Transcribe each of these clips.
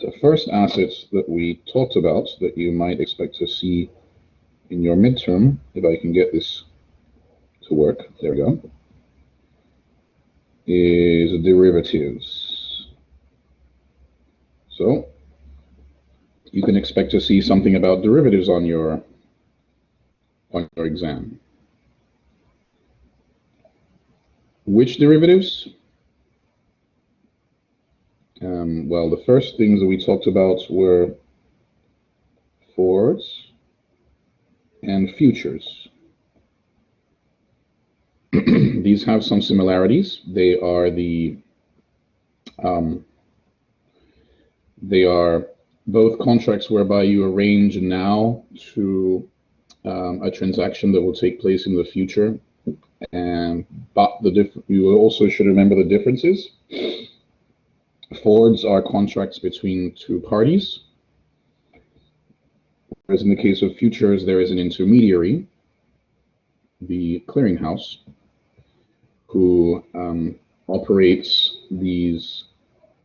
the first asset that we talked about that you might expect to see in your midterm, if I can get this to work, there we go, is derivatives. So you can expect to see something about derivatives on your exam. Which derivatives? Well, the first things that we talked about were forwards and futures. These have some similarities. They are both contracts whereby you arrange now to a transaction that will take place in the future, but you also should remember the differences. Forwards are contracts between two parties, whereas in the case of futures, there is an intermediary, the clearinghouse, who operates these,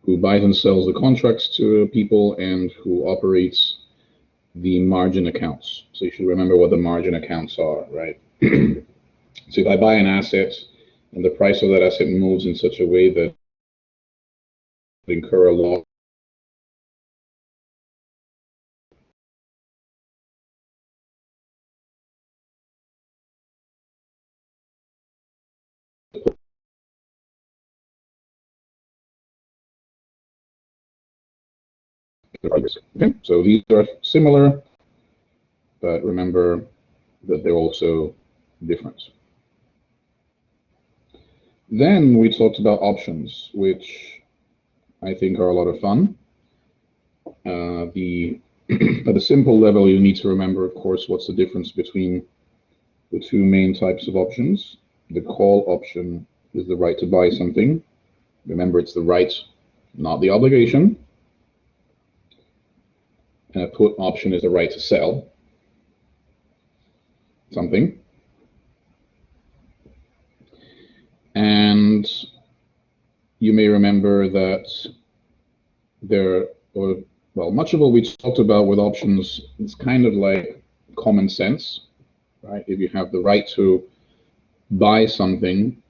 who buys and sells the contracts to people, and who operates the margin accounts. So you should remember what the margin accounts are, right? So if I buy an asset and the price of that asset moves in such a way that I incur a loss, okay, so these are similar, but remember that they're also different. Then we talked about options, which I think are a lot of fun. At a simple level, you need to remember, of course, what's the difference between the two main types of options. The call option is the right to buy something. Remember, it's the right, not the obligation. And a put option is the right to sell something. And you may remember that much of what we talked about with options is kind of like common sense, right? If you have the right to buy something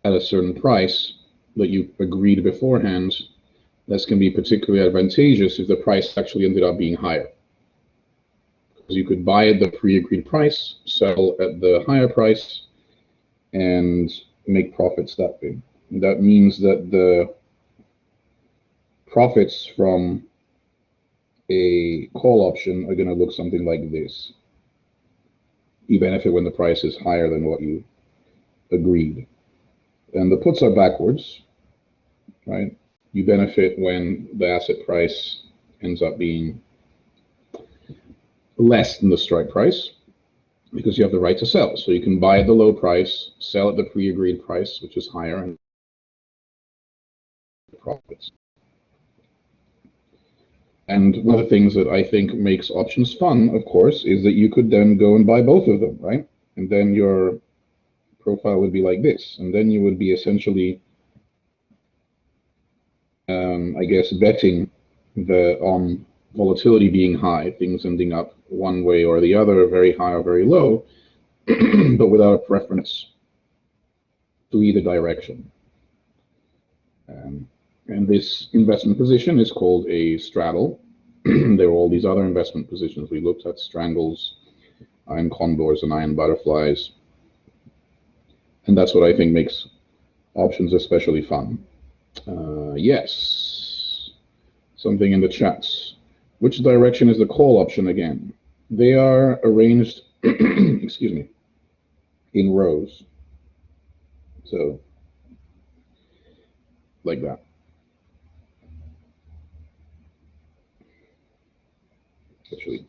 at a certain price that you agreed beforehand, this can be particularly advantageous if the price actually ended up being higher. Because you could buy at the pre-agreed price, sell at the higher price, and make profits that way. And that means that the profits from a call option are going to look something like this. You benefit when the price is higher than what you agreed. And the puts are backwards, right? You benefit when the asset price ends up being less than the strike price, because you have the right to sell. So you can buy at the low price, sell at the pre-agreed price, which is higher, and profits. And one of the things that I think makes options fun, of course, is that you could then go and buy both of them, right? And then your profile would be like this. And then you would be essentially, I guess, betting on volatility being high, things ending up one way or the other, very high or very low, but without a preference to either direction. And this investment position is called a straddle. There are all these other investment positions. We looked at strangles, iron condors, and iron butterflies. And that's what I think makes options especially fun. Yes, something in the chats. Which direction is the call option again? They are arranged, excuse me, in rows. So, like that. Actually,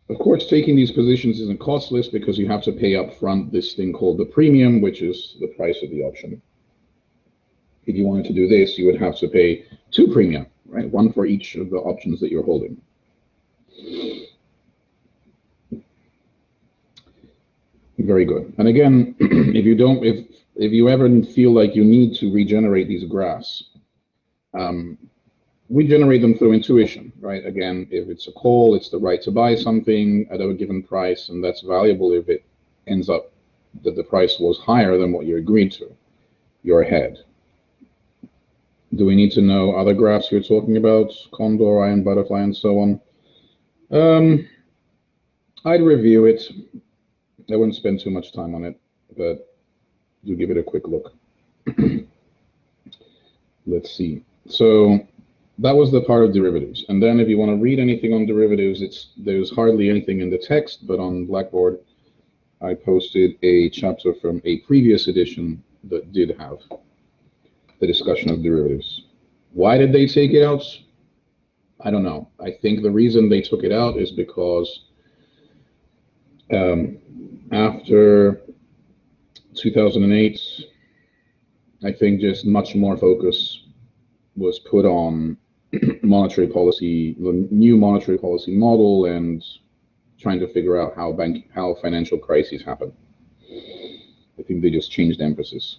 of course, taking these positions isn't costless because you have to pay up front this thing called the premium, which is the price of the option. If you wanted to do this, you would have to pay 2 premium, right? One for each of the options that you're holding. Very good. And again, if if you ever feel like you need to regenerate these graphs, we generate them through intuition, right? Again, if it's a call, it's the right to buy something at a given price, and that's valuable if it ends up that the price was higher than what you agreed to. You're ahead. Do we need to know other graphs you're talking about? Condor, Iron Butterfly, and so on? I'd review it. I wouldn't spend too much time on it, but do give it a quick look. Let's see. So that was the part of derivatives. And then if you want to read anything on derivatives, there's hardly anything in the text, but on Blackboard, I posted a chapter from a previous edition that did have the discussion of derivatives. Why did they take it out? I don't know. I think the reason they took it out is because after 2008, I think just much more focus was put on monetary policy, the new monetary policy model, and trying to figure out how financial crises happen. I think they just changed emphasis.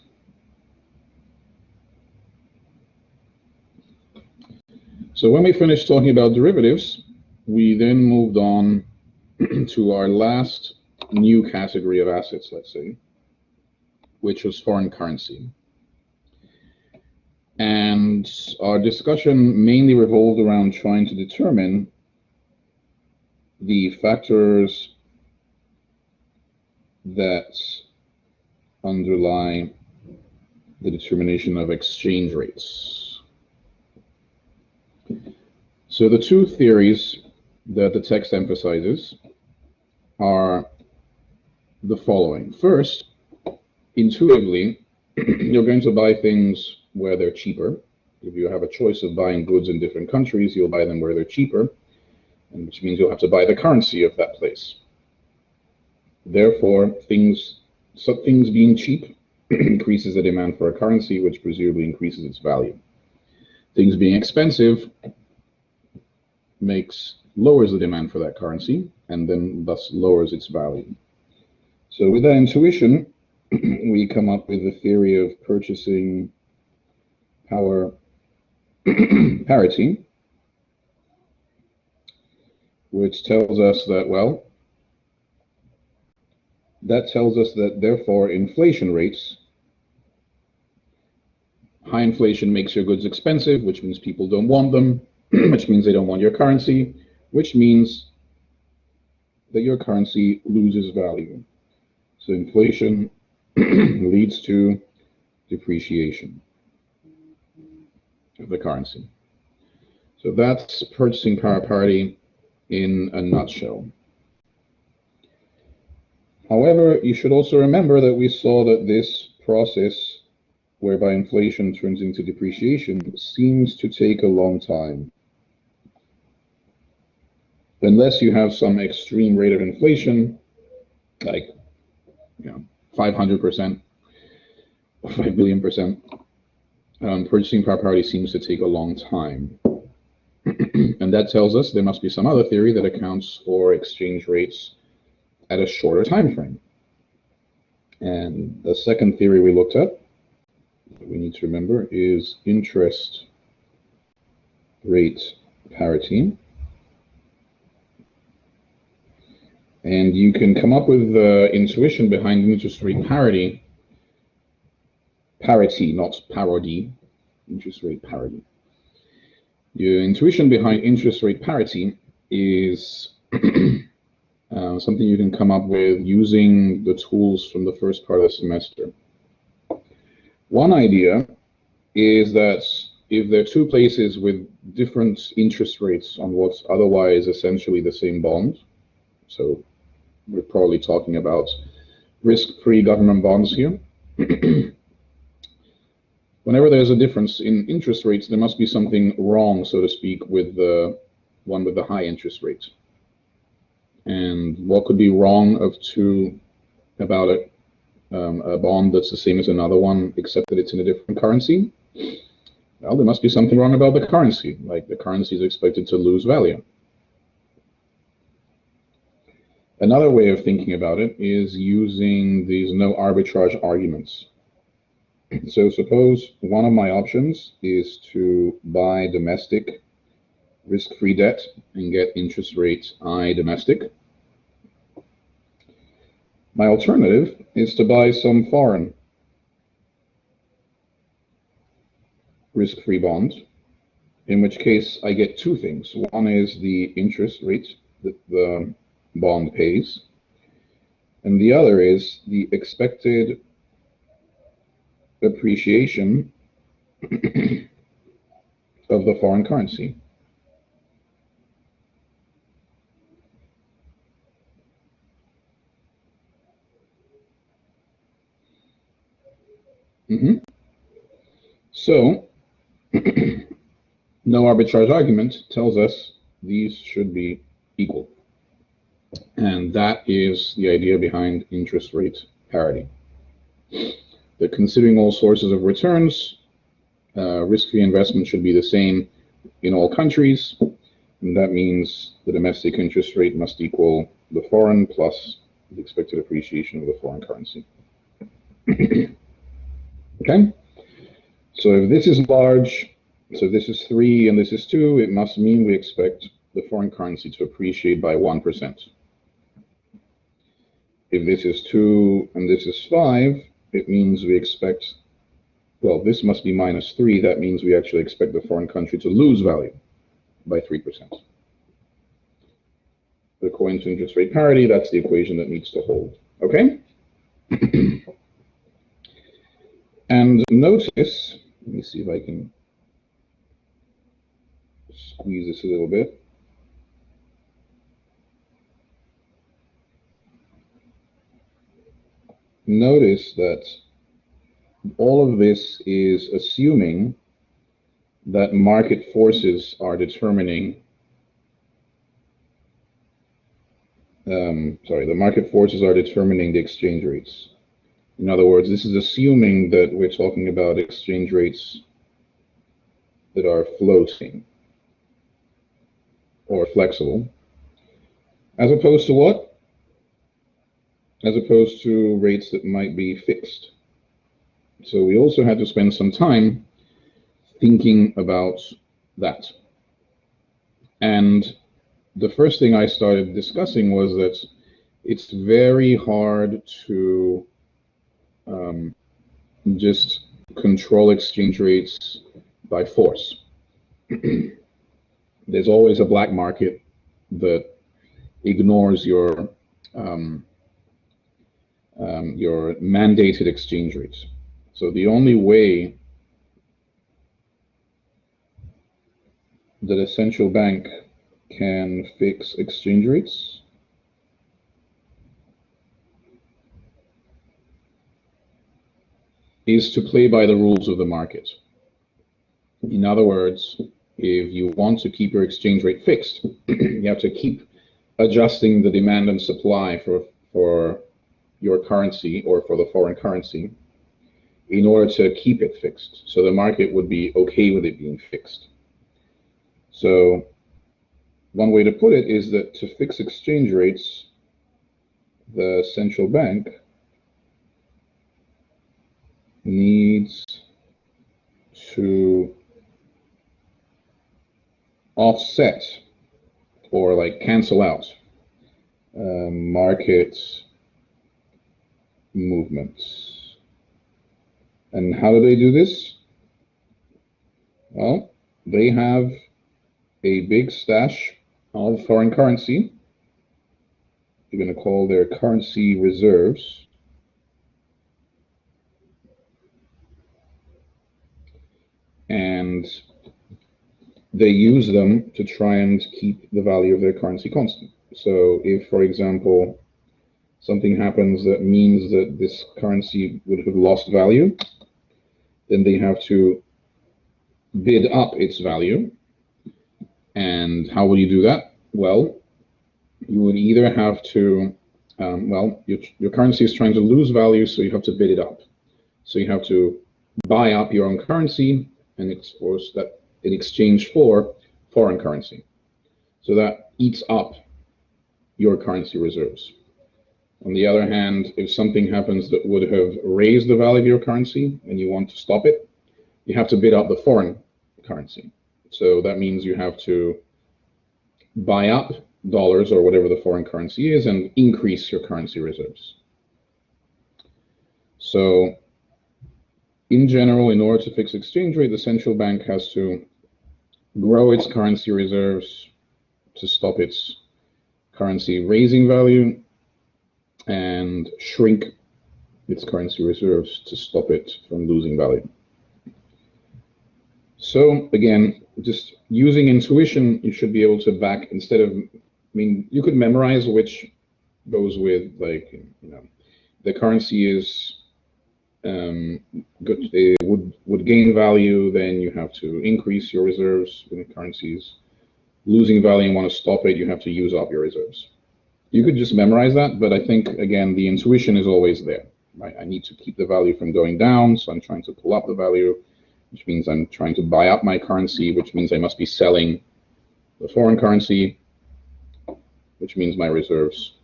So when we finished talking about derivatives, we then moved on to our last new category of assets, let's say, which was foreign currency. And our discussion mainly revolved around trying to determine the factors that underlie the determination of exchange rates. So the two theories that the text emphasizes are the following. First, intuitively, you're going to buy things where they're cheaper. If you have a choice of buying goods in different countries, you'll buy them where they're cheaper, and which means you'll have to buy the currency of that place. Therefore, things being cheap increases the demand for a currency, which presumably increases its value. Things being expensive lowers the demand for that currency, and then thus lowers its value. So with that intuition, we come up with the theory of purchasing power parity, which tells us that, well, that tells us that therefore inflation rates, high inflation makes your goods expensive, which means people don't want them, which means they don't want your currency, which means that your currency loses value. So inflation leads to depreciation of the currency. So that's purchasing power parity in a nutshell. However, you should also remember that we saw that this process whereby inflation turns into depreciation seems to take a long time. Unless you have some extreme rate of inflation, like 500% or 5 billion%, purchasing power parity seems to take a long time. And that tells us there must be some other theory that accounts for exchange rates at a shorter time frame. And the second theory we looked at, that we need to remember, is interest rate parity. And you can come up with the intuition behind interest rate parity, not parody, interest rate parity. Your intuition behind interest rate parity is something you can come up with using the tools from the first part of the semester. One idea is that if there are two places with different interest rates on what's otherwise essentially the same bond, so we're probably talking about risk-free government bonds here. Whenever there's a difference in interest rates, there must be something wrong, so to speak, with the one with the high interest rate. And what could be wrong about it? A bond that's the same as another one, except that it's in a different currency? Well, there must be something wrong about the currency, like the currency is expected to lose value. Another way of thinking about it is using these no arbitrage arguments. So suppose one of my options is to buy domestic risk-free debt and get interest rate I domestic. My alternative is to buy some foreign risk-free bond, in which case I get two things. One is the interest rate that the bond pays, and the other is the expected appreciation of the foreign currency. So, no arbitrage argument tells us these should be equal. And that is the idea behind interest rate parity. That considering all sources of returns, risk-free investment should be the same in all countries, and that means the domestic interest rate must equal the foreign plus the expected appreciation of the foreign currency. Okay? So if this is large, so this is 3 and this is 2, it must mean we expect the foreign currency to appreciate by 1%. If this is 2 and this is 5, it means we expect, well, this must be minus 3. That means we actually expect the foreign country to lose value by 3%. According to interest rate parity, that's the equation that needs to hold. Okay? And notice, let me see if I can squeeze this a little bit. Notice that all of this is assuming that market forces are determining, the market forces are determining the exchange rates. In other words, this is assuming that we're talking about exchange rates that are floating or flexible, as opposed to what? As opposed to rates that might be fixed. So we also had to spend some time thinking about that. And the first thing I started discussing was that it's very hard to just control exchange rates by force. There's always a black market that ignores your mandated exchange rates. So the only way that a central bank can fix exchange rates is to play by the rules of the market. In other words, if you want to keep your exchange rate fixed, you have to keep adjusting the demand and supply for your currency or for the foreign currency in order to keep it fixed. So the market would be okay with it being fixed. So one way to put it is that to fix exchange rates, the central bank needs to offset or like cancel out market movements. And how do they do this? Well, they have a big stash of foreign currency. You're going to call their currency reserves. And they use them to try and keep the value of their currency constant. So if, for example, something happens that means that this currency would have lost value, then they have to bid up its value. And how would you do that? Well, you would either have to, your currency is trying to lose value, so you have to bid it up. So you have to buy up your own currency and expose that in exchange for foreign currency. So that eats up your currency reserves. On the other hand, if something happens that would have raised the value of your currency and you want to stop it, you have to bid up the foreign currency. So that means you have to buy up dollars or whatever the foreign currency is and increase your currency reserves. So in general, in order to fix exchange rate, the central bank has to grow its currency reserves to stop its currency raising value and shrink its currency reserves to stop it from losing value. So again, just using intuition, you should be able to back, instead of, I mean, you could memorize which goes with, like, you know, the currency is good, it would gain value, then you have to increase your reserves in the currencies. Losing value and want to stop it, you have to use up your reserves. You could just memorize that, but I think, again, the intuition is always there, right? I need to keep the value from going down, so I'm trying to pull up the value, which means I'm trying to buy up my currency, which means I must be selling the foreign currency, which means my reserves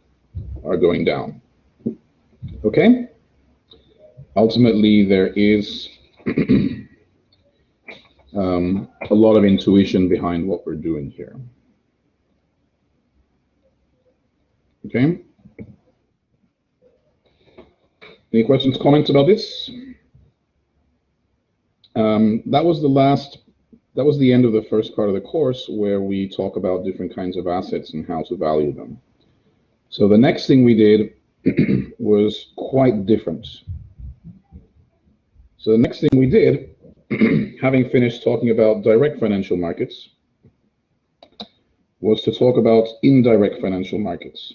are going down. Okay? Ultimately, there is a lot of intuition behind what we're doing here. Okay? Any questions, comments about this? That was the end of the first part of the course, where we talk about different kinds of assets and how to value them. So the next thing we did was quite different. So the next thing we did, having finished talking about direct financial markets, was to talk about indirect financial markets.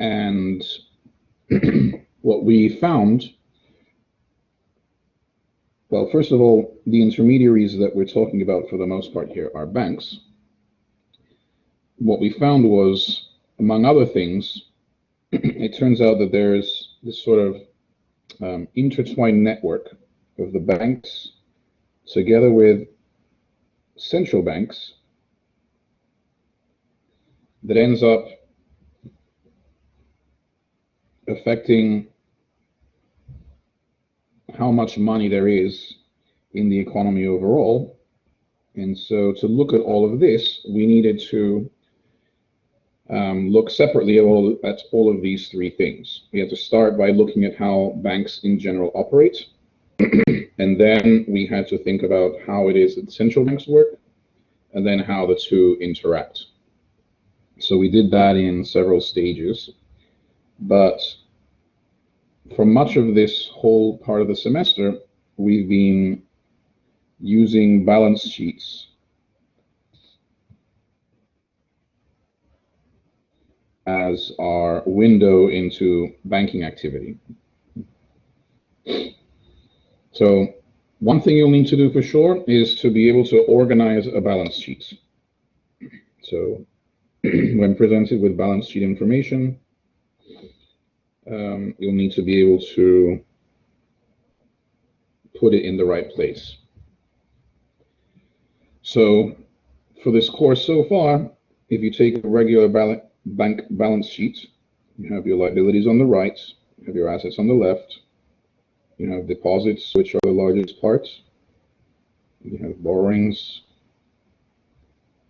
And what we found, well, first of all, the intermediaries that we're talking about for the most part here are banks. What we found was, among other things, it turns out that there's this sort of intertwined network of the banks together with central banks that ends up affecting how much money there is in the economy overall. And so to look at all of this, we needed to look separately at all of these three things. We had to start by looking at how banks in general operate, and then we had to think about how it is that central banks work, and then how the two interact. So we did that in several stages, but for much of this whole part of the semester, we've been using balance sheets as our window into banking activity. So one thing you'll need to do for sure is to be able to organize a balance sheet. So when presented with balance sheet information, you'll need to be able to put it in the right place. So for this course so far, if you take a regular bank balance sheet, you have your liabilities on the right, you have your assets on the left, you have deposits, which are the largest parts, you have borrowings,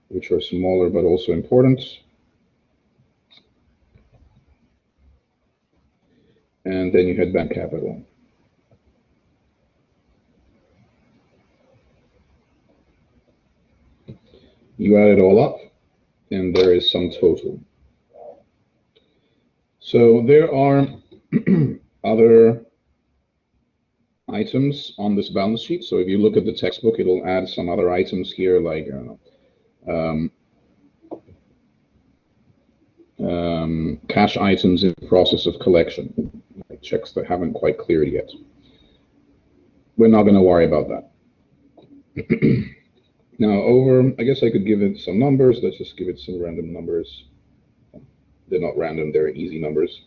which are smaller but also important, and then you had bank capital. You add it all up, and there is some total. So there are other items on this balance sheet. So if you look at the textbook, it'll add some other items here, like, I don't know, cash items in the process of collection, like checks that haven't quite cleared yet. We're not going to worry about that. Now, I guess I could give it some numbers. Let's just give it some random numbers. They're not random, they're easy numbers.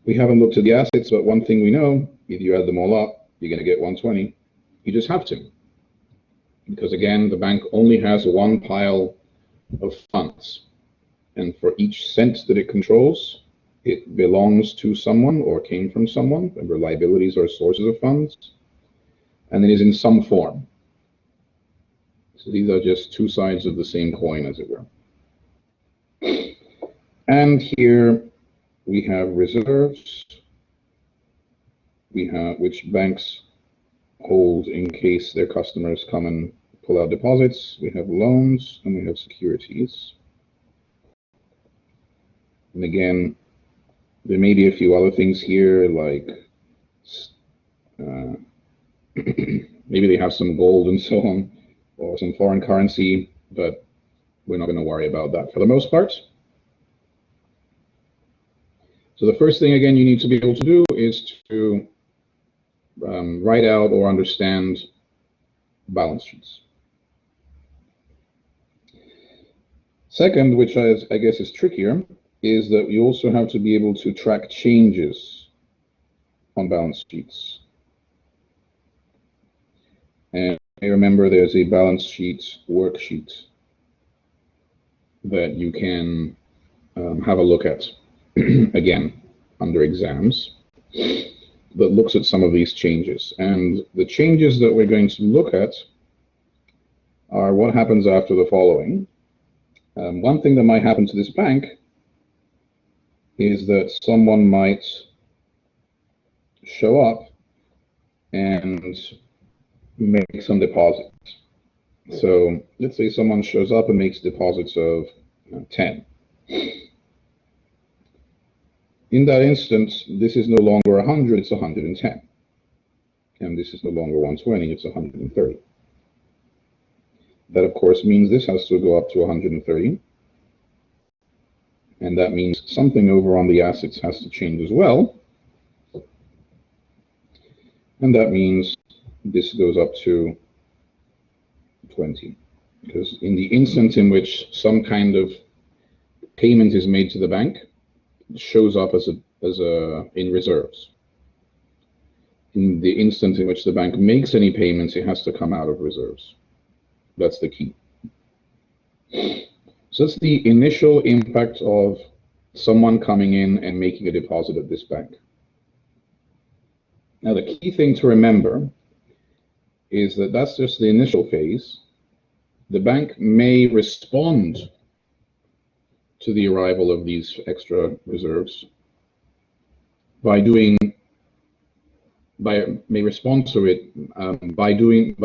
We haven't looked at the assets, but one thing we know, if you add them all up, you're going to get 120. You just have to. Because again, the bank only has one pile of funds. and for each cent that it controls, it belongs to someone or came from someone. Remember, liabilities are sources of funds, and it is in some form. So these are just two sides of the same coin, as it were. And here we have reserves, which banks hold in case their customers come and pull out deposits. We have loans, and we have securities. And again, there may be a few other things here, like maybe they have some gold and so on, or some foreign currency, but we're not going to worry about that for the most part. So the first thing, again, you need to be able to do is to write out or understand balance sheets. Second, which I guess is trickier, is that you also have to be able to track changes on balance sheets. And remember, there's a balance sheet worksheet that you can have a look at, again, under exams, that looks at some of these changes. And the changes that we're going to look at are what happens after the following. One thing that might happen to this bank is that someone might show up and make some deposits. So let's say someone shows up and makes deposits of 10. In that instance, this is no longer 100, it's 110. And this is no longer 120, it's 130. That, of course, means this has to go up to 130. And that means something over on the assets has to change as well. And that means this goes up to 20. Because in the instant in which some kind of payment is made to the bank, it shows up as in reserves. In the instant in which the bank makes any payments, it has to come out of reserves. That's the key. So that's the initial impact of someone coming in and making a deposit at this bank. Now, the key thing to remember is that that's just the initial phase. The bank may respond to the arrival of these extra reserves by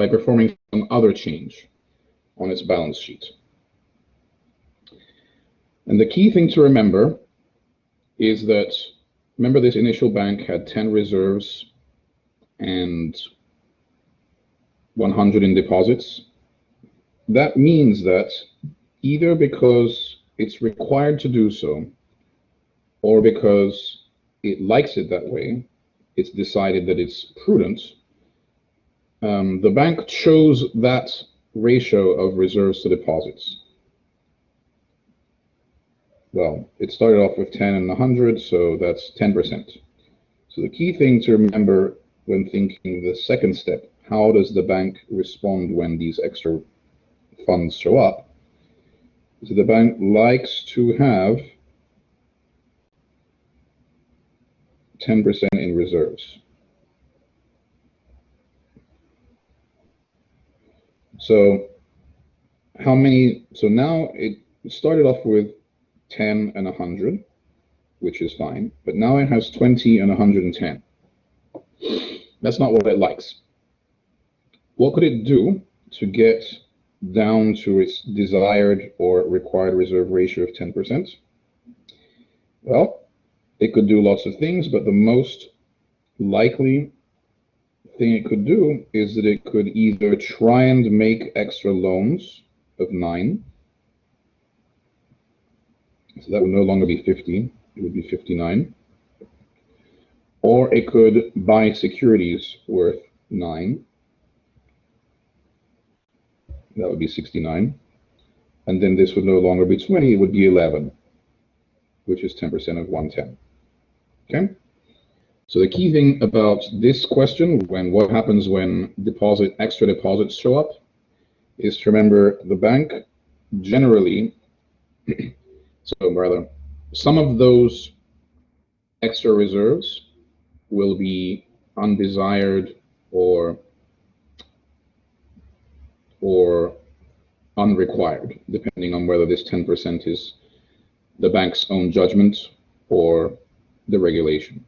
performing some other change on its balance sheet. And the key thing to remember is that, remember, this initial bank had 10 reserves and 100 in deposits. That means that either because it's required to do so, or because it likes it that way, it's decided that it's prudent, the bank chose that ratio of reserves to deposits. Well, it started off with 10 and 100, so that's 10%. So the key thing to remember when thinking the second step, how does the bank respond when these extra funds show up? So the bank likes to have 10% in reserves. So now it started off with 10 and 100, which is fine, but now it has 20 and 110. That's not what it likes. What could it do to get down to its desired or required reserve ratio of 10%? Well, it could do lots of things, but the most likely thing it could do is that it could either try and make extra loans of 9. So that would no longer be 50, it would be 59. Or it could buy securities worth 9. That would be 69. And then this would no longer be 20, it would be 11, which is 10% of 110. Okay? So the key thing about this question, what happens when extra deposits show up, is to remember the bank generally So rather, some of those extra reserves will be undesired or unrequired, depending on whether this 10% is the bank's own judgment or the regulation.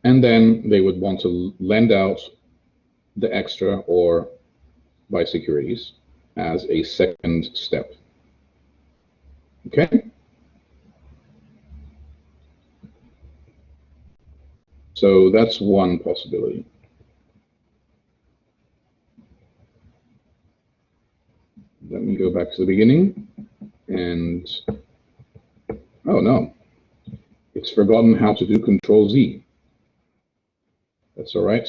And then they would want to lend out the extra or buy securities as a second step. Okay? So that's one possibility. Let me go back to the beginning and, oh no, it's forgotten how to do Control Z. That's all right.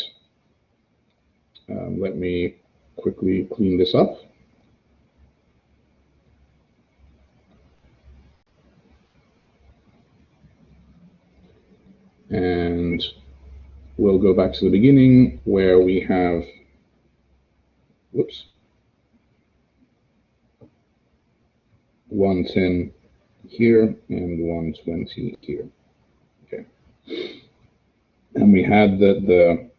Let me quickly clean this up. And we'll go back to the beginning where we have, whoops, 110 here and 120 here. Okay. And we had that the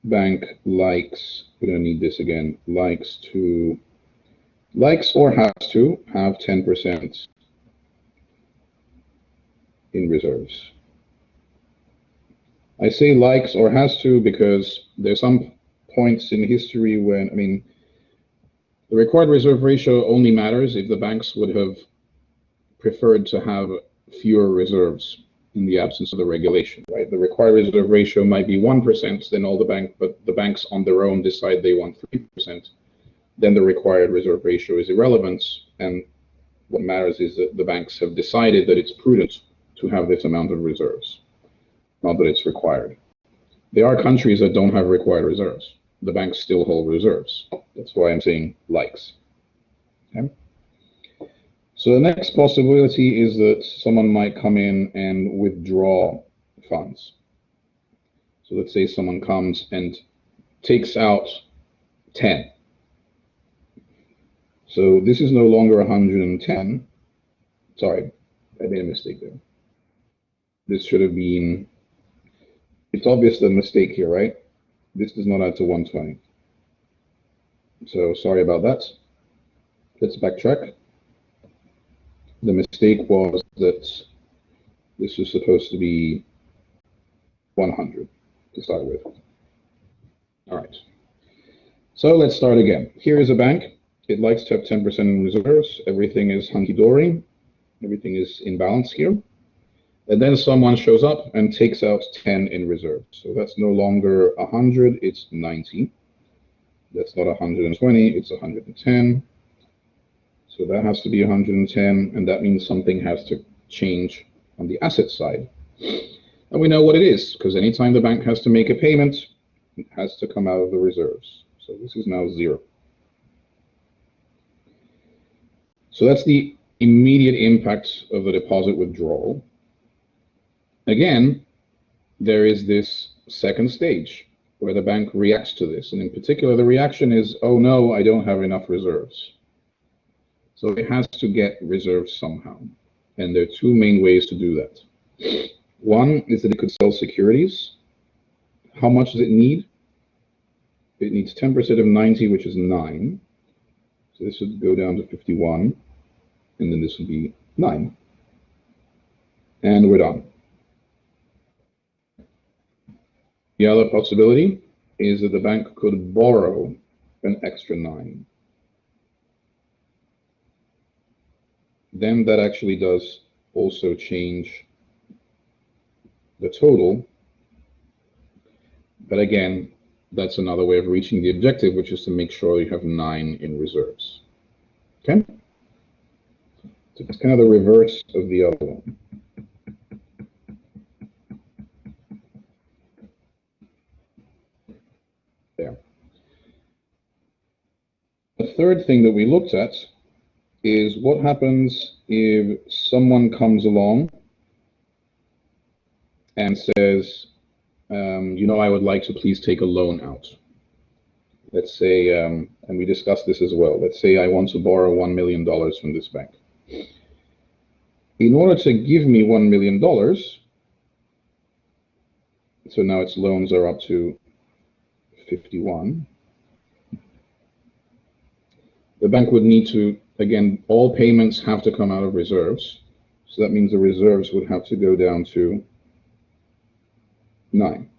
bank likes, we're going to need this again, likes or has to have 10% in reserves. I say likes or has to because there's some points in history when, I mean, the required reserve ratio only matters if the banks would have preferred to have fewer reserves in the absence of the regulation, right? The required reserve ratio might be 1%, then but the banks on their own decide they want 3%, then the required reserve ratio is irrelevant, and what matters is that the banks have decided that it's prudent to have this amount of reserves, not that it's required. There are countries that don't have required reserves. The banks still hold reserves. That's why I'm saying likes. Okay? So the next possibility is that someone might come in and withdraw funds. So let's say someone comes and takes out 10. So this is no longer 110. Sorry, I made a mistake there. This should have been, it's obvious the mistake here, right? This does not add to 120. So sorry about that. Let's backtrack. The mistake was that this was supposed to be 100 to start with. All right. So let's start again. Here is a bank. It likes to have 10% in reserves. Everything is hunky-dory. Everything is in balance here. And then someone shows up and takes out 10 in reserve. So that's no longer 100, it's 90. That's not 120, it's 110. So that has to be 110, and that means something has to change on the asset side. And we know what it is, because anytime the bank has to make a payment, it has to come out of the reserves. So this is now 0. So that's the immediate impact of the deposit withdrawal. Again, there is this second stage where the bank reacts to this. And in particular, the reaction is, oh no, I don't have enough reserves. So it has to get reserves somehow. And there are two main ways to do that. One is that it could sell securities. How much does it need? It needs 10% of 90, which is 9. So this would go down to 51. And then this would be 9. And we're done. The other possibility is that the bank could borrow an extra 9. Then that actually does also change the total. But again, that's another way of reaching the objective, which is to make sure you have 9 in reserves. Okay? So it's kind of the reverse of the other one. There. The third thing that we looked at is what happens if someone comes along and says, you know, I would like to please take a loan out. Let's say, and we discussed this as well, let's say I want to borrow $1 million from this bank. in order to give me $1 million, so now its loans are up to 51, the bank would need to, again, all payments have to come out of reserves. So that means the reserves would have to go down to 9.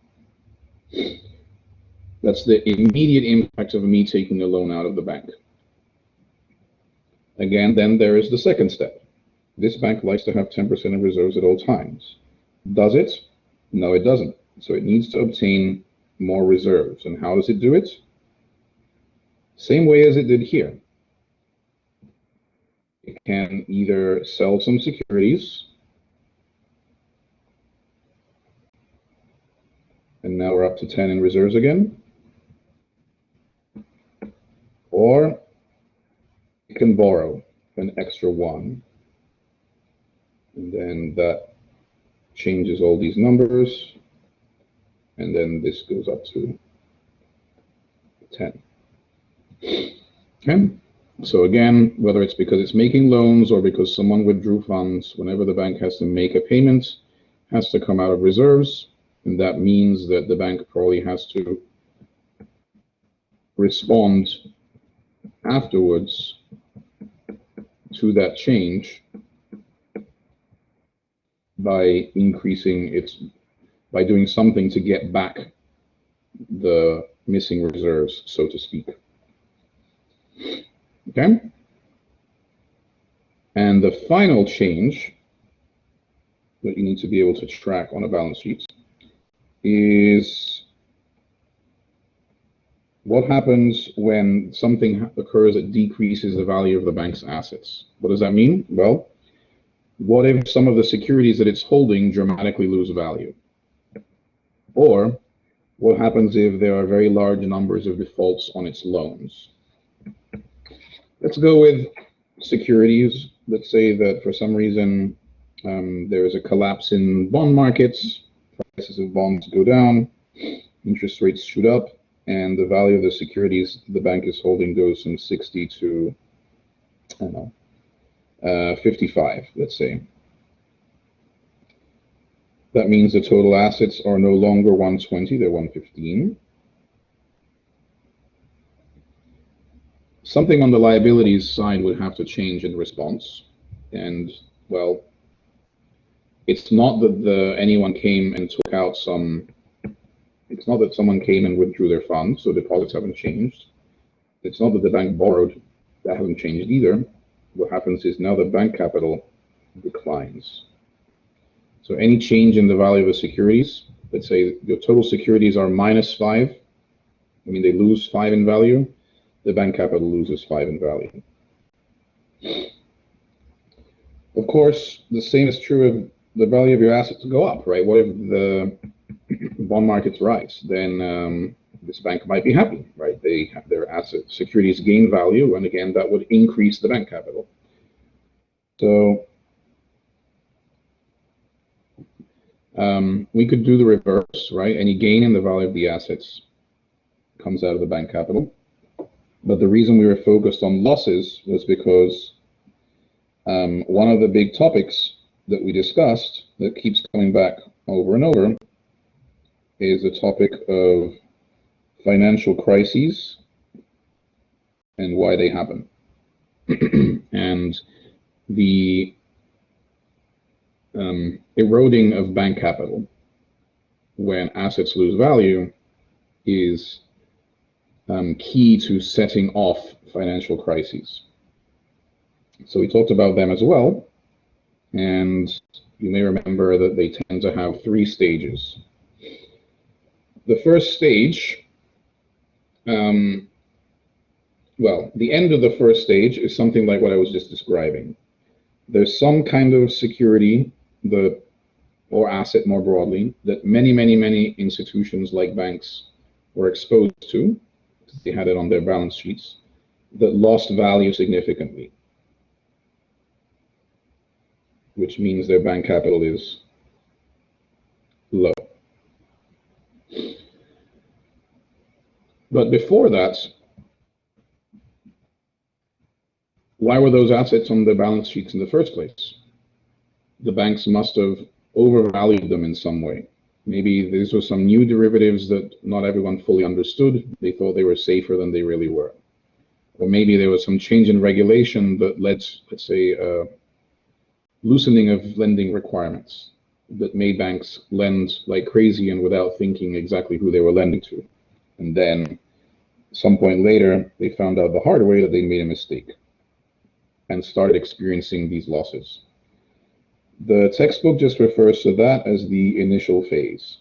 That's the immediate impact of me taking a loan out of the bank. Again, then there is the second step. This bank likes to have 10% of reserves at all times. Does it? No, it doesn't. So it needs to obtain more reserves. And how does it do it? Same way as it did here. It can either sell some securities, and now we're up to 10 in reserves again, or it can borrow an extra 1, and then that changes all these numbers, and then this goes up to 10. Okay? So again, whether it's because it's making loans or because someone withdrew funds, whenever the bank has to make a payment, has to come out of reserves, and that means that the bank probably has to respond afterwards to that change by increasing by doing something to get back the missing reserves, so to speak. Okay? And the final change that you need to be able to track on a balance sheet is what happens when something occurs that decreases the value of the bank's assets. What does that mean? Well, what if some of the securities that it's holding dramatically lose value? Or what happens if there are very large numbers of defaults on its loans? Let's go with securities. Let's say that for some reason there is a collapse in bond markets, prices of bonds go down, interest rates shoot up, and the value of the securities the bank is holding goes from 60 to, I don't know, 55, let's say. That means the total assets are no longer 120, they're 115. Something on the liabilities side would have to change in response. And, well, it's not that anyone came and took out it's not that someone came and withdrew their funds, so deposits haven't changed. It's not that the bank borrowed, that hasn't changed either. What happens is now the bank capital declines. So any change in the value of the securities, let's say your total securities are -5, I mean they lose 5 in value, the bank capital loses 5 in value. Of course, the same is true if the value of your assets go up, right? What if the bond markets rise? Then this bank might be happy, right? They have their securities gain value, and again, that would increase the bank capital. So we could do the reverse, right? Any gain in the value of the assets comes out of the bank capital. But the reason we were focused on losses was because one of the big topics that we discussed that keeps coming back over and over is the topic of financial crises and why they happen. And the eroding of bank capital when assets lose value is key to setting off financial crises. So we talked about them as well, and you may remember that they tend to have 3 stages. The first stage, well, the end of the first stage is something like what I was just describing. There's some kind of security or asset more broadly that many institutions like banks were exposed to. They had it on their balance sheets that lost value significantly, which means their bank capital is low. But before that, why were those assets on the balance sheets in the first place? the banks must have overvalued them in some way. Maybe these were some new derivatives that not everyone fully understood. They thought they were safer than they really were. Or maybe there was some change in regulation that led, let's say, loosening of lending requirements that made banks lend like crazy and without thinking exactly who they were lending to. And then some point later, they found out the hard way that they made a mistake and started experiencing these losses. The textbook just refers to that as the initial phase.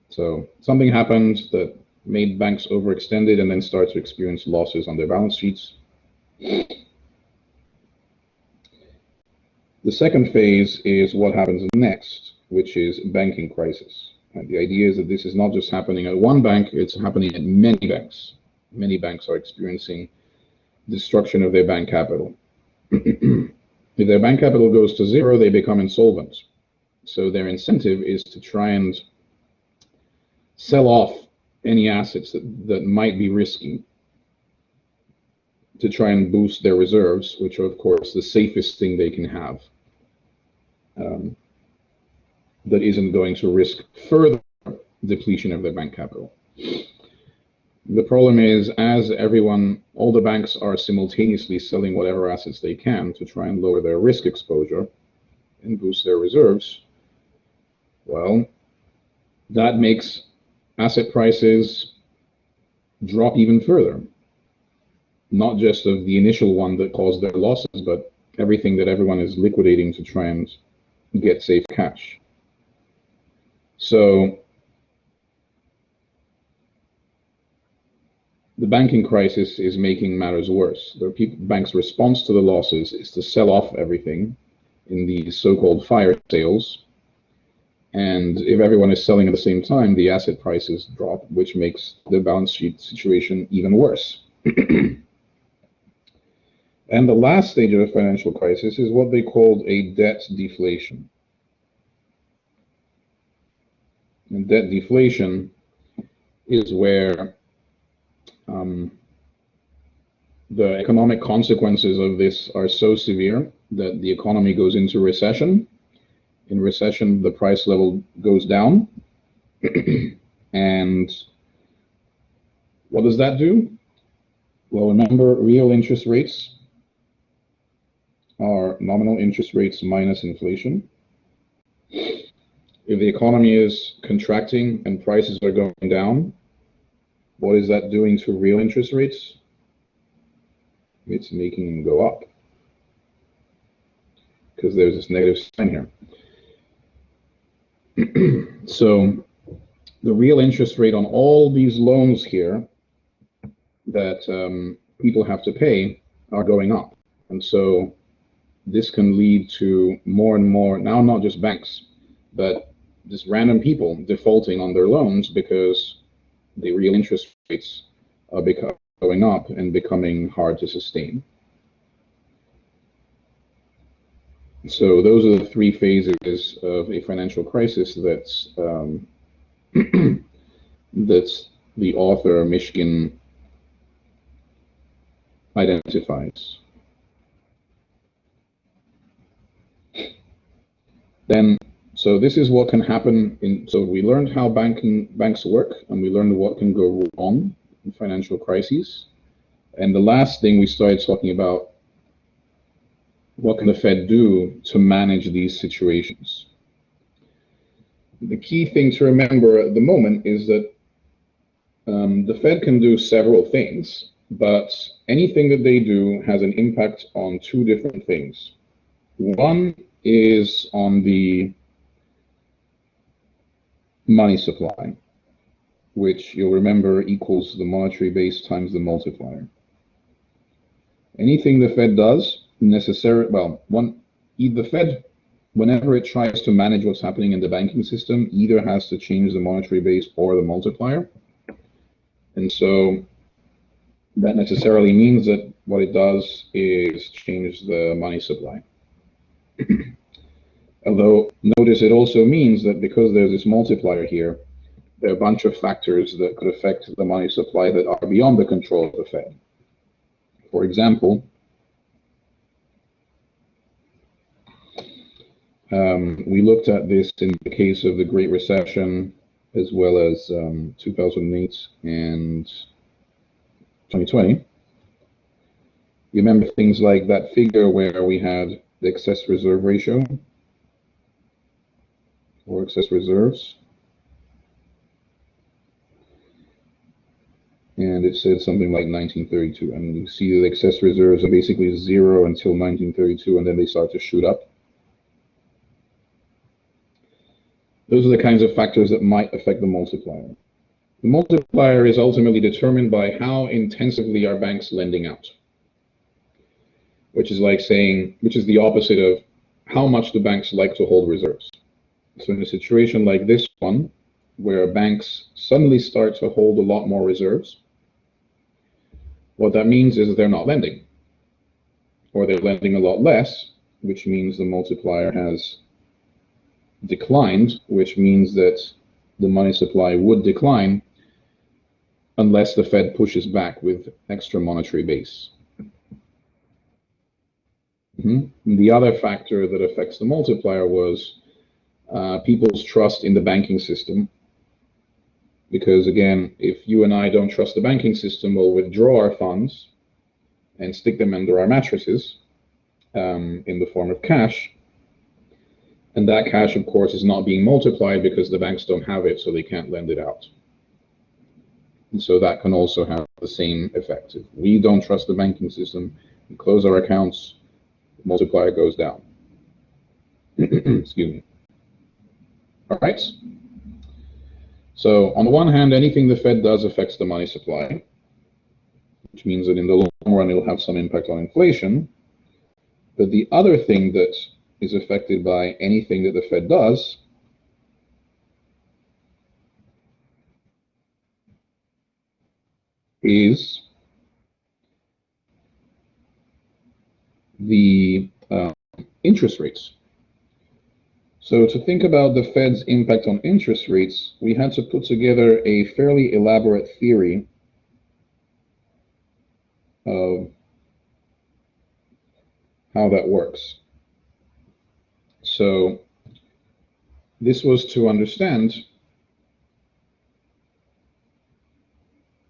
So something happened that made banks overextended and then start to experience losses on their balance sheets. The second phase is what happens next, which is banking crisis. And the idea is that this is not just happening at one bank, it's happening at many banks. Many banks are experiencing destruction of their bank capital. If their bank capital goes to zero, they become insolvent. So their incentive is to try and sell off any assets that might be risky to try and boost their reserves, which are, of course, the safest thing they can have. That isn't going to risk further depletion of their bank capital. The problem is, as all the banks are simultaneously selling whatever assets they can to try and lower their risk exposure and boost their reserves, well, that makes asset prices drop even further. Not just of the initial one that caused their losses, but everything that everyone is liquidating to try and get safe cash. So the banking crisis is making matters worse. The banks' response to the losses is to sell off everything in these so-called fire sales. And if everyone is selling at the same time, the asset prices drop, which makes the balance sheet situation even worse. And the last stage of a financial crisis is what they called a debt deflation. And debt deflation is where the economic consequences of this are so severe that the economy goes into recession. In recession, the price level goes down. And what does that do? Well, remember, real interest rates are nominal interest rates minus inflation. If the economy is contracting and prices are going down, what is that doing to real interest rates? It's making them go up because there's this negative sign here. So the real interest rate on all these loans here that people have to pay are going up. And so this can lead to more and more, now not just banks, but just random people defaulting on their loans because the real interest rates are going up and becoming hard to sustain. So those are the three phases of a financial crisis that's that's the author Mishkin identifies. Then, so this is what can happen so we learned how banks work, and we learned what can go wrong in financial crises. And the last thing we started talking about, what can the Fed do to manage these situations? The key thing to remember at the moment is that the Fed can do several things, but anything that they do has an impact on two different things. One is on the money supply, which you'll remember equals the monetary base times the multiplier. Anything the Fed does the Fed, whenever it tries to manage what's happening in the banking system, either has to change the monetary base or the multiplier. And so that necessarily means that what it does is change the money supply. Although, notice it also means that because there's this multiplier here, there are a bunch of factors that could affect the money supply that are beyond the control of the Fed. For example, We looked at this in the case of the Great Recession, as well as 2008 and 2020. You remember things like that figure where we had the excess reserve ratio or excess reserves, and it said something like 1932. I mean, you see the excess reserves are basically zero until 1932, and then they start to shoot up. Those are the kinds of factors that might affect the multiplier. The multiplier is ultimately determined by how intensively are banks lending out, which is like saying, which is the opposite of how much do banks like to hold reserves. So in a situation like this one, where banks suddenly start to hold a lot more reserves, what that means is that they're not lending, or they're lending a lot less, which means the multiplier has declined, which means that the money supply would decline unless the Fed pushes back with extra monetary base. The other factor that affects the multiplier was people's trust in the banking system. Because again, if you and I don't trust the banking system, we'll withdraw our funds and stick them under our mattresses in the form of cash. And that cash, of course, is not being multiplied because the banks don't have it, so they can't lend it out. And so that can also have the same effect. If we don't trust the banking system and close our accounts, the multiplier goes down. Excuse me. All right. So on the one hand, anything the Fed does affects the money supply, which means that in the long run, it'll have some impact on inflation. But the other thing that is affected by anything that the Fed does is the interest rates. So to think about the Fed's impact on interest rates, we had to put together a fairly elaborate theory of how that works. So this was to understand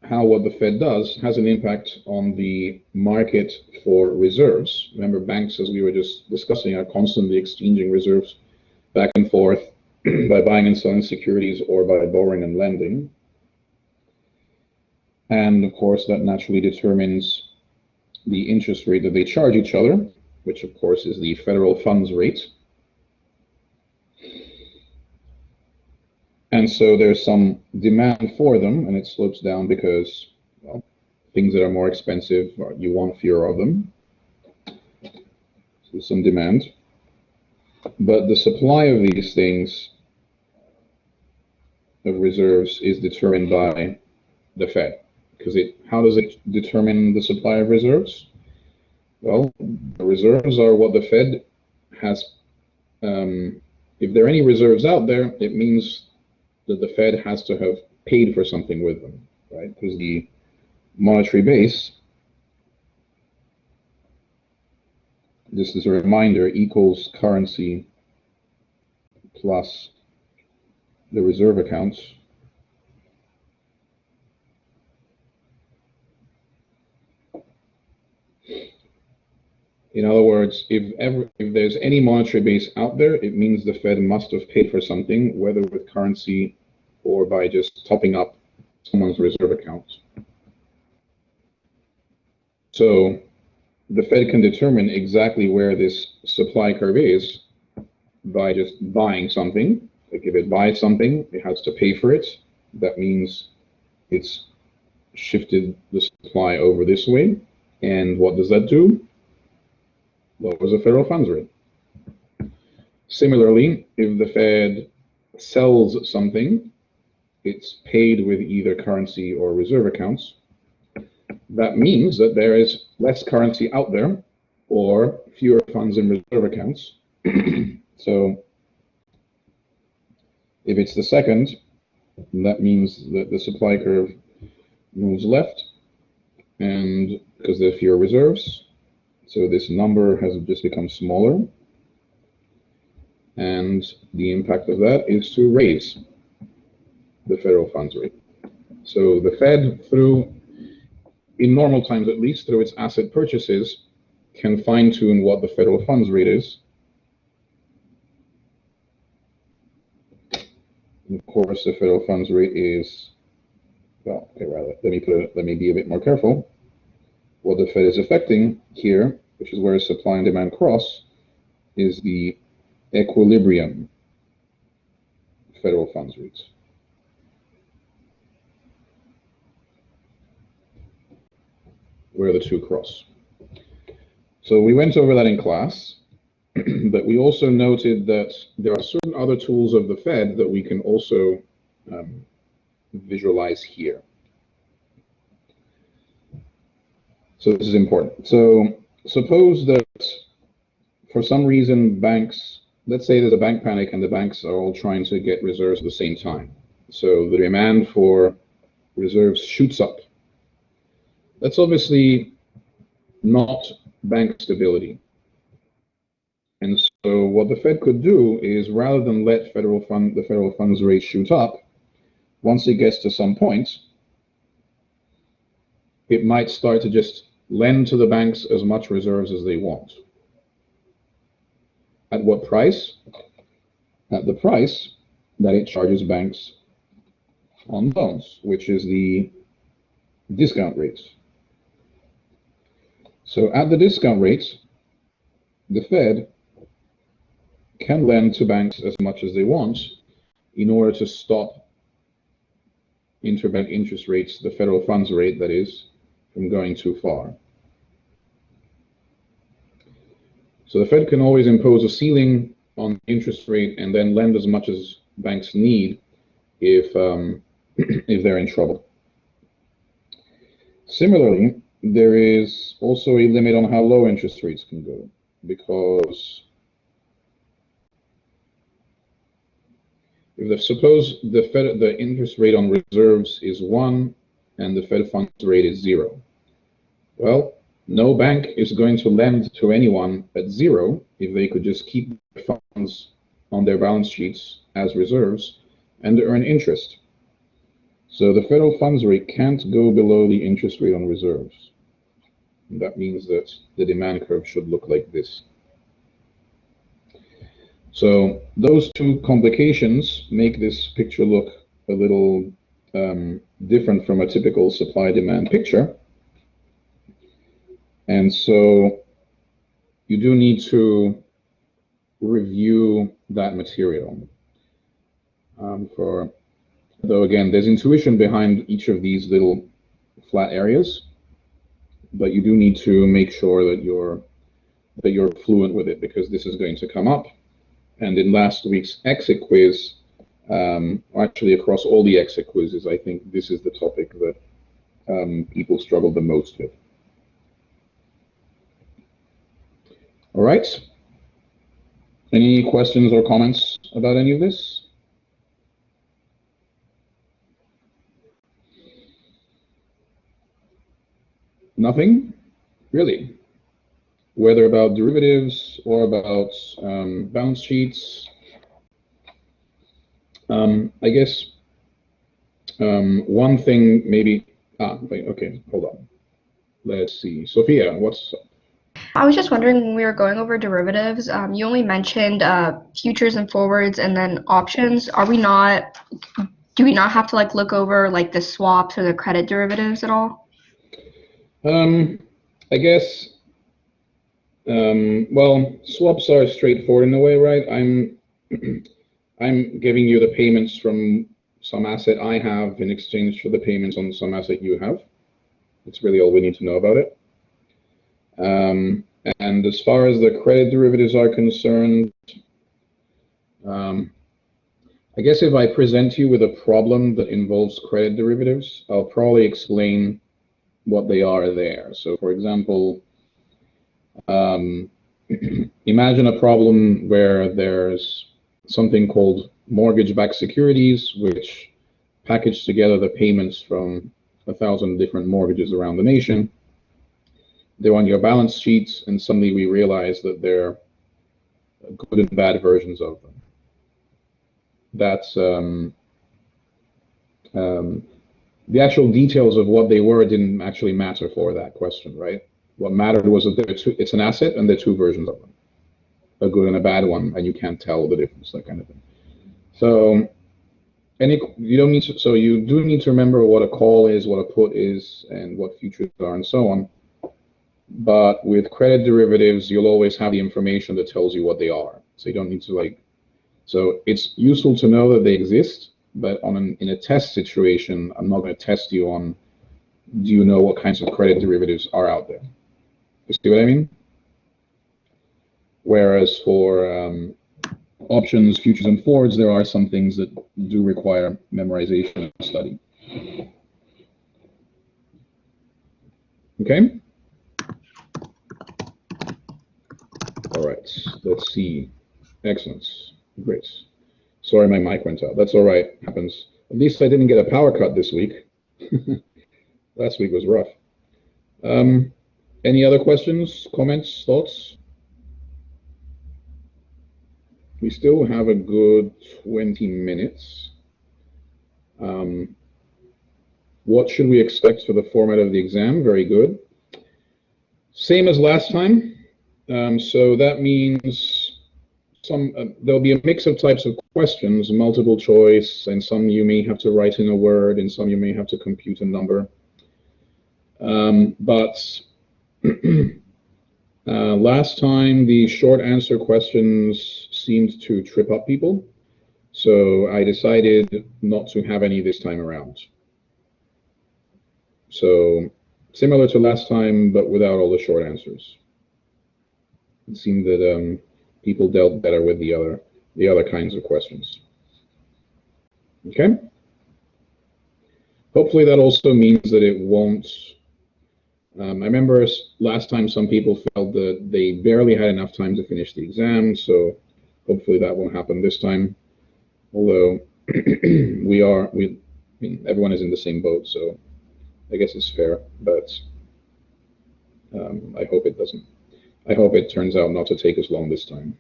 how what the Fed does has an impact on the market for reserves. Remember, banks, as we were just discussing, are constantly exchanging reserves back and forth by buying and selling securities or by borrowing and lending. And of course, that naturally determines the interest rate that they charge each other, which of course is the federal funds rate. And so there's some demand for them, and it slopes down because, well, things that are more expensive, you want fewer of them. So some demand. But the supply of these things, of reserves, is determined by the Fed. Because how does it determine the supply of reserves? Well, the reserves are what the Fed has. If there are any reserves out there, it means that the Fed has to have paid for something with them, right? Because the monetary base, just as a reminder, equals currency plus the reserve accounts. In other words, if there's any monetary base out there, it means the Fed must have paid for something, whether with currency or by just topping up someone's reserve account. So the Fed can determine exactly where this supply curve is by just buying something. Like if it buys something, it has to pay for it. That means it's shifted the supply over this way. And what does that do? Lowers the federal funds rate. Similarly, if the Fed sells something, it's paid with either currency or reserve accounts. That means that there is less currency out there or fewer funds in reserve accounts. So if it's the second, that means that the supply curve moves left, and because there are fewer reserves, so this number has just become smaller. And the impact of that is to raise the federal funds rate. So the Fed, in normal times at least, through its asset purchases, can fine-tune what the federal funds rate is. And of course, the federal funds rate is, well, okay, rather, let me be a bit more careful. What the Fed is affecting here, which is where supply and demand cross, is the equilibrium federal funds rates. Where the two cross. So we went over that in class, but we also noted that there are certain other tools of the Fed that we can also visualize here. So this is important. So suppose that for some reason banks, let's say there's a bank panic and the banks are all trying to get reserves at the same time. So the demand for reserves shoots up. That's obviously not bank stability. And so what the Fed could do is, rather than let the federal funds rate shoot up, once it gets to some point, it might start to just lend to the banks as much reserves as they want. At what price? At the price that it charges banks on loans, which is the discount rates. So at the discount rates, the Fed can lend to banks as much as they want in order to stop interbank interest rates, the federal funds rate, that is, from going too far. So the Fed can always impose a ceiling on interest rate and then lend as much as banks need if they're in trouble. Similarly, there is also a limit on how low interest rates can go, because suppose the interest rate on reserves is 1 and the Fed funds rate is 0. Well, no bank is going to lend to anyone at 0 if they could just keep funds on their balance sheets as reserves and earn interest. So the federal funds rate can't go below the interest rate on reserves. And that means that the demand curve should look like this. So those two complications make this picture look a little different from a typical supply-demand picture. And so you do need to review that material. Though again, there's intuition behind each of these little flat areas, but you do need to make sure that you're fluent with it, because this is going to come up. And in last week's exit quiz, actually across all the exit quizzes, I think this is the topic that people struggle the most with. All right. Any questions or comments about any of this? Nothing? Really? Whether about derivatives or about balance sheets? I guess one thing maybe, okay, hold on. Let's see. Sophia, what's up? I was just wondering, when we were going over derivatives, you only mentioned futures and forwards and then options. Do we not have to look over the swaps or the credit derivatives at all? I guess, well, swaps are straightforward in a way, right? I'm giving you the payments from some asset I have in exchange for the payments on some asset you have. That's really all we need to know about it. And as far as the credit derivatives are concerned, I guess if I present you with a problem that involves credit derivatives, I'll probably explain what they are there. So for example, imagine a problem where there's something called mortgage-backed securities, which package together the payments from 1,000 different mortgages around the nation. They're on your balance sheets, and suddenly we realize that they're good and bad versions of them. That's the actual details of what they were didn't actually matter for that question, right? What mattered was that it's an asset and there are two versions of them, a good and a bad one, and you can't tell the difference, that kind of thing. So you don't need to, so you do need to remember what a call is, what a put is, and what futures are, and so on. But with credit derivatives, you'll always have the information that tells you what they are. So you don't need to so it's useful to know that they exist, but in a test situation, I'm not going to test you on, do you know what kinds of credit derivatives are out there? You see what I mean? Whereas for options, futures, and forwards, there are some things that do require memorization and study. Okay? All right, let's see. Excellent. Great. Sorry, my mic went out. That's all right. Happens. At least I didn't get a power cut this week. Last week was rough. Any other questions, comments, thoughts? We still have a good 20 minutes. What should we expect for the format of the exam? Very good. Same as last time. So that means there'll be a mix of types of questions, multiple choice, and some you may have to write in a word, and some you may have to compute a number. But last time, the short answer questions seemed to trip up people, so I decided not to have any this time around. So similar to last time, but without all the short answers. It seemed that people dealt better with the other kinds of questions. Okay? Hopefully that also means that it won't. I remember last time some people felt that they barely had enough time to finish the exam, so hopefully that won't happen this time. Although I mean, everyone is in the same boat, so I guess it's fair, but I hope it doesn't. I hope it turns out not to take as long this time.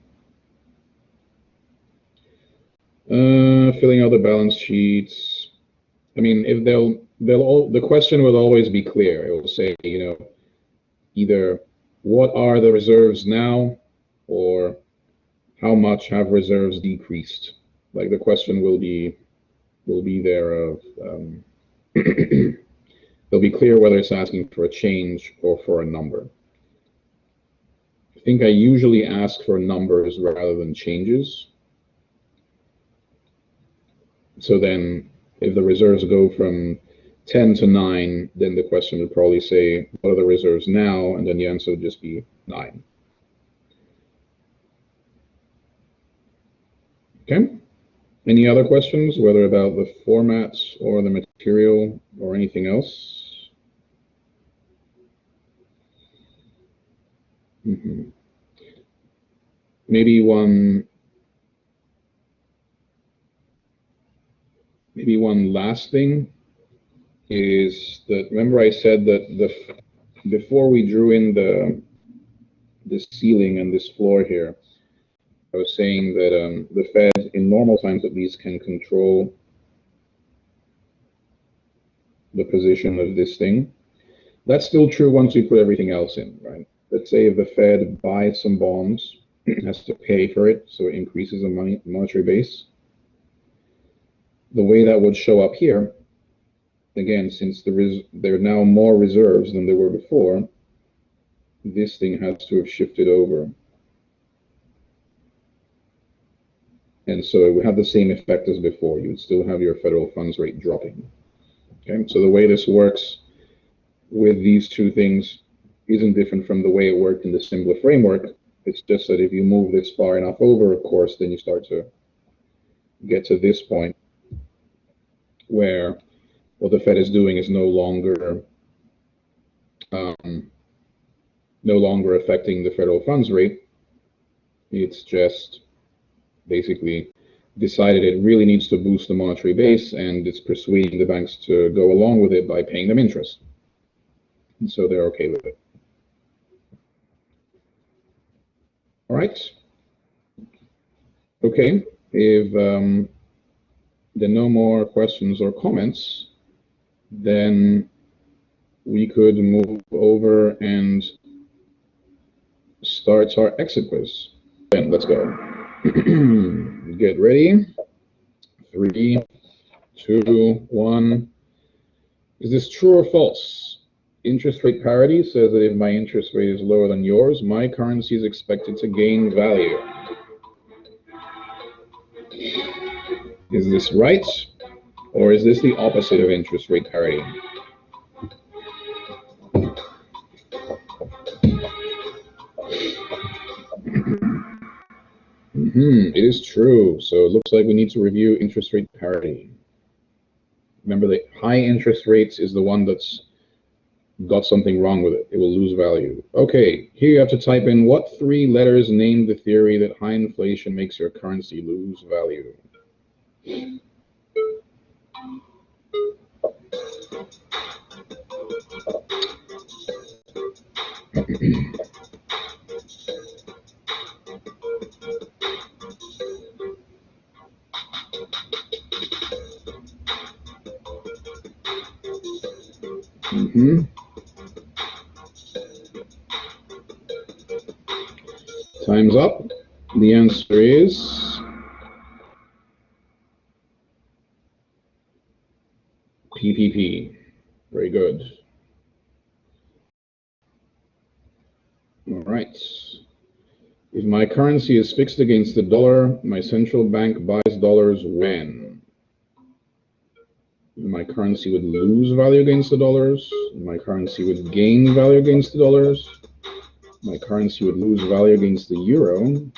Filling out the balance sheets. I mean, if the question will always be clear. It will say, either what are the reserves now, or how much have reserves decreased. Like the question will be there of it'll be clear whether it's asking for a change or for a number. I think I usually ask for numbers rather than changes. So then if the reserves go from 10 to 9, then the question would probably say, what are the reserves now? And then the answer would just be 9. Okay? Any other questions, whether about the formats or the material or anything else? Maybe one last thing is that, remember I said that before we drew in this ceiling and this floor here, I was saying that the Fed, in normal times at least, can control the position of this thing. That's still true once we put everything else in, right? Let's say if the Fed buys some bonds, has to pay for it, so it increases the monetary base. The way that would show up here, again, since there are now more reserves than there were before, this thing has to have shifted over. And so it would have the same effect as before. You would still have your federal funds rate dropping. Okay, so the way this works with these two things isn't different from the way it worked in the simpler framework. It's just that if you move this far enough over, of course, then you start to get to this point where what the Fed is doing is no longer affecting the federal funds rate. It's just basically decided it really needs to boost the monetary base, and it's persuading the banks to go along with it by paying them interest. And so they're okay with it. All right. Okay, if there are no more questions or comments, then we could move over and start our exit quiz. Then let's go. Get ready. 3, 2, 1. Is this true or false? Interest rate parity says that if my interest rate is lower than yours, my currency is expected to gain value. Is this right? Or is this the opposite of interest rate parity? It is true. So it looks like we need to review interest rate parity. Remember, the high interest rates is the one that's got something wrong with it. It will lose value. Okay, here you have to type in what 3 letters name the theory that high inflation makes your currency lose value. Time's up. The answer is PPP. Very good. All right. If my currency is fixed against the dollar, my central bank buys dollars when? My currency would lose value against the dollars. My currency would gain value against the dollars. My currency would lose value against the euro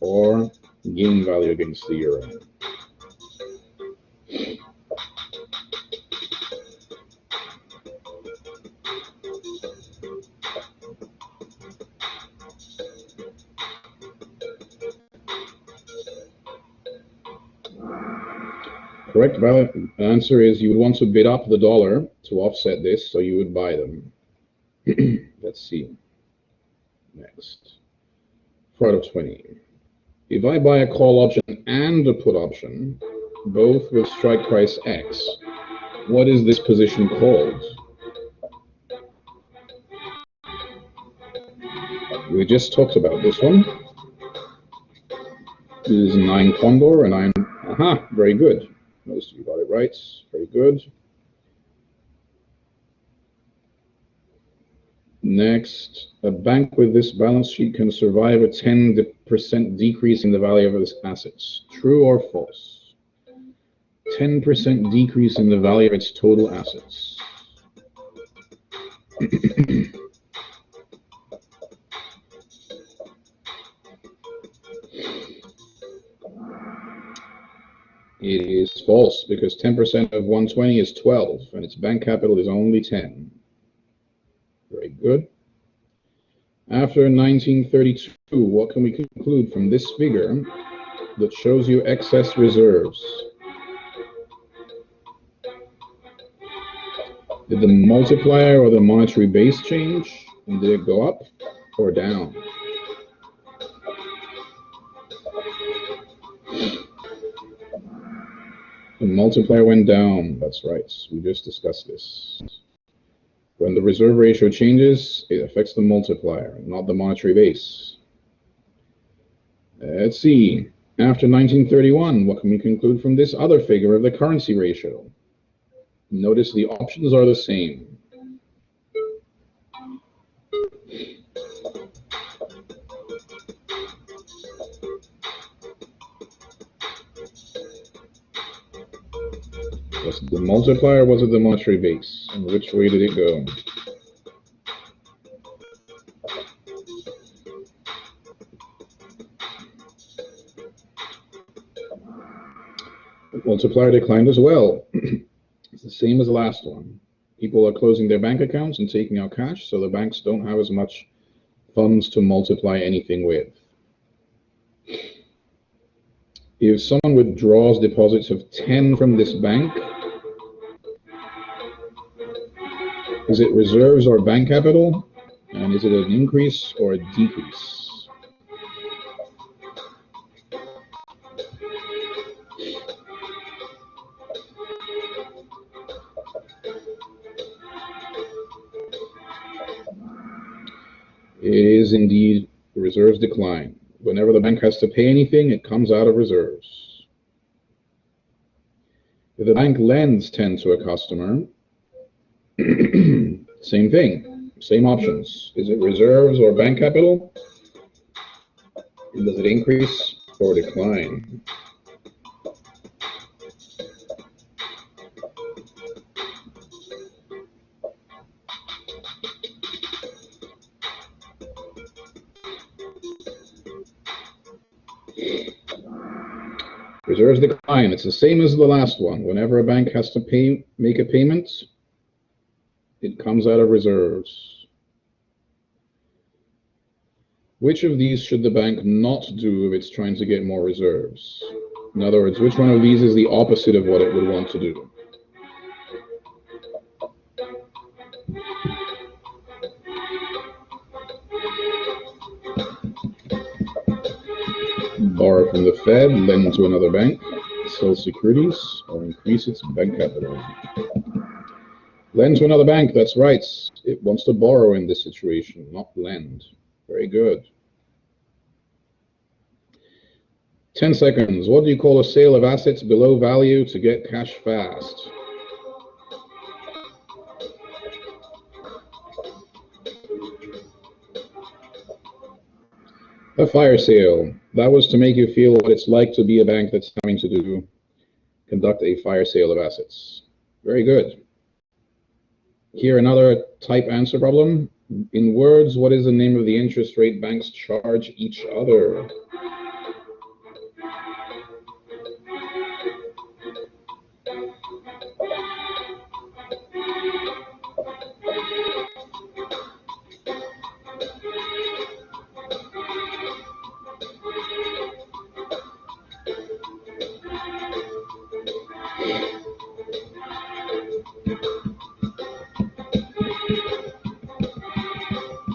or gain value against the euro. Correct answer is you would want to bid up the dollar to offset this, so you would buy them. Let's see. Next. 4 out of 20. If I buy a call option and a put option, both with strike price X, what is this position called? We just talked about this one. This is 9 condor and 9. Aha, very good. Most of you got it right. Very good. Next, a bank with this balance sheet can survive a 10% decrease in the value of its assets. True or false? 10% decrease in the value of its total assets. It is false, because 10% of 120 is 12, and its bank capital is only 10. Very good. After 1932, what can we conclude from this figure that shows you excess reserves? Did the multiplier or the monetary base change? And did it go up or down? The multiplier went down, that's right. We just discussed this. When the reserve ratio changes, it affects the multiplier, not the monetary base. Let's see. After 1931, what can we conclude from this other figure of the currency ratio? Notice the options are the same. Was it the multiplier or was it the monetary base? And which way did it go? The multiplier declined as well. It's the same as the last one. People are closing their bank accounts and taking out cash, so the banks don't have as much funds to multiply anything with. If someone withdraws deposits of 10 from this bank, is it reserves or bank capital? And is it an increase or a decrease? It is indeed reserves decline. Whenever the bank has to pay anything, it comes out of reserves. If the bank lends 10 to a customer, same thing, same options. Is it reserves or bank capital? Does it increase or decline? Reserves decline. It's the same as the last one. Whenever a bank has to make a payment, it comes out of reserves. Which of these should the bank not do if it's trying to get more reserves? In other words, which one of these is the opposite of what it would want to do? Borrow from the Fed, lend to another bank, sell securities, or increase its bank capital. Lend to another bank, that's right. It wants to borrow in this situation, not lend. Very good. 10 seconds. What do you call a sale of assets below value to get cash fast? A fire sale. That was to make you feel what it's like to be a bank that's having to conduct a fire sale of assets. Very good. Here, another type answer problem. In words, what is the name of the interest rate banks charge each other?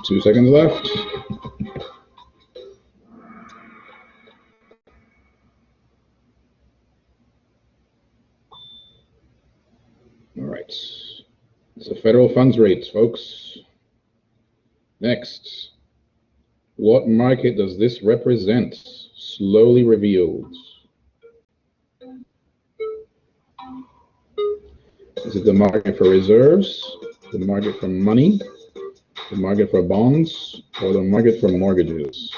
Two seconds left. All right. It's a federal funds rate, folks. Next. What market does this represent? Slowly revealed. Is it the market for reserves, the market for money, the market for bonds, or the market for mortgages?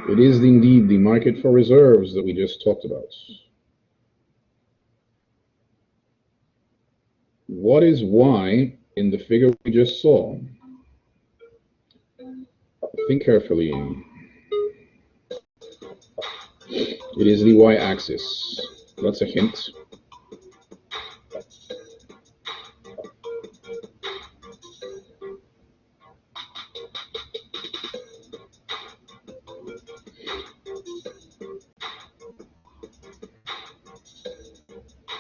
It is indeed the market for reserves that we just talked about. What is Y in the figure we just saw? Think carefully. It is the Y-axis. That's a hint.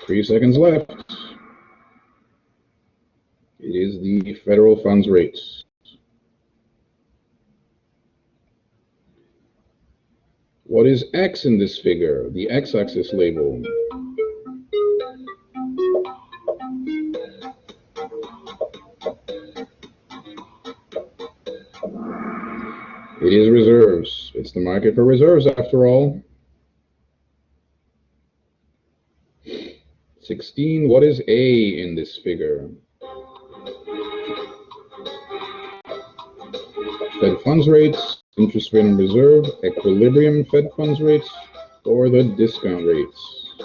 Three seconds left. It is the federal funds rate. What is X in this figure? The X-axis label. It is reserves. It's the market for reserves after all. 16. What is A in this figure? Fed funds rates, interest rate and reserve, equilibrium Fed funds rates, or the discount rates?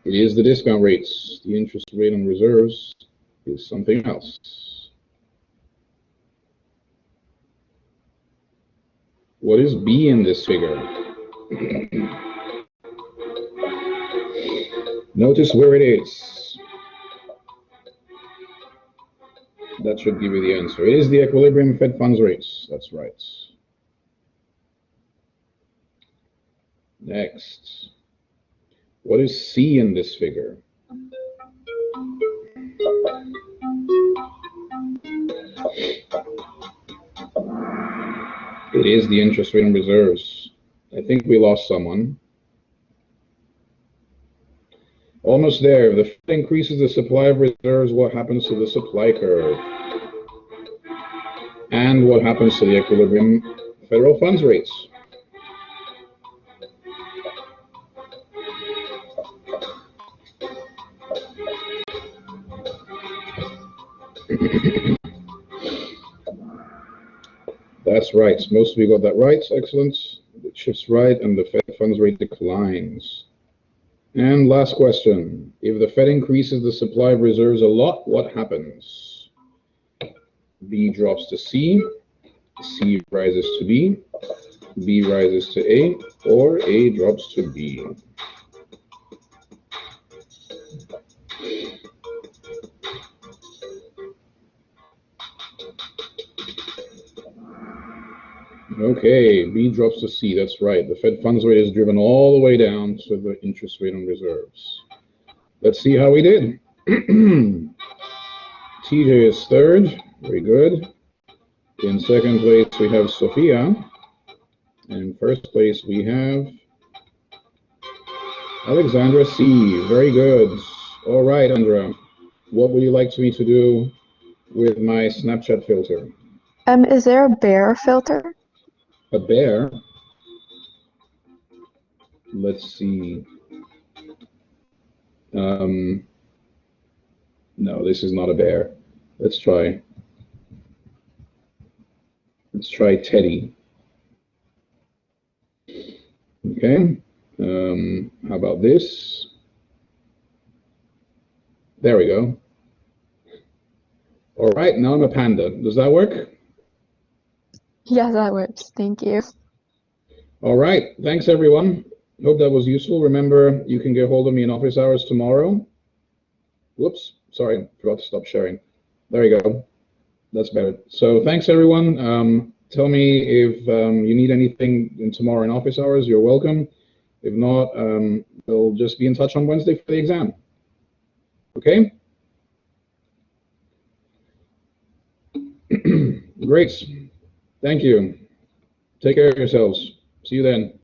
It is the discount rates. The interest rate on reserves is something else. What is B in this figure? Notice where it is. That should give you the answer. It is the equilibrium Fed funds rates. That's right. Next. What is C in this figure? It is the interest rate on reserves. I think we lost someone. Almost there. If the Fed increases the supply of reserves, what happens to the supply curve? And what happens to the equilibrium federal funds rates? That's right. Most of you got that right. Excellent. It shifts right, and the Fed funds rate declines. And last question. If the Fed increases the supply of reserves a lot, what happens? B drops to C, C rises to B, B rises to A, or A drops to B. Okay, B drops to C, that's right. The Fed funds rate is driven all the way down to the interest rate on reserves. Let's see how we did. TJ is third, very good. In second place, we have Sophia. In first place, we have Alexandra C. Very good. All right, Andra, what would you like me to do with my Snapchat filter? Is there a bear filter? A bear? Let's see. No, this is not a bear. Let's try Teddy. Okay. How about this? There we go. All right, now I'm a panda. Does that work? Yeah, that works. Thank you. All right. Thanks, everyone. Hope that was useful. Remember, you can get hold of me in office hours tomorrow. Whoops. Sorry, forgot to stop sharing. There you go. That's better. So thanks, everyone. Tell me if you need anything tomorrow in office hours. You're welcome. If not, we'll just be in touch on Wednesday for the exam. Okay? Great. Thank you. Take care of yourselves. See you then.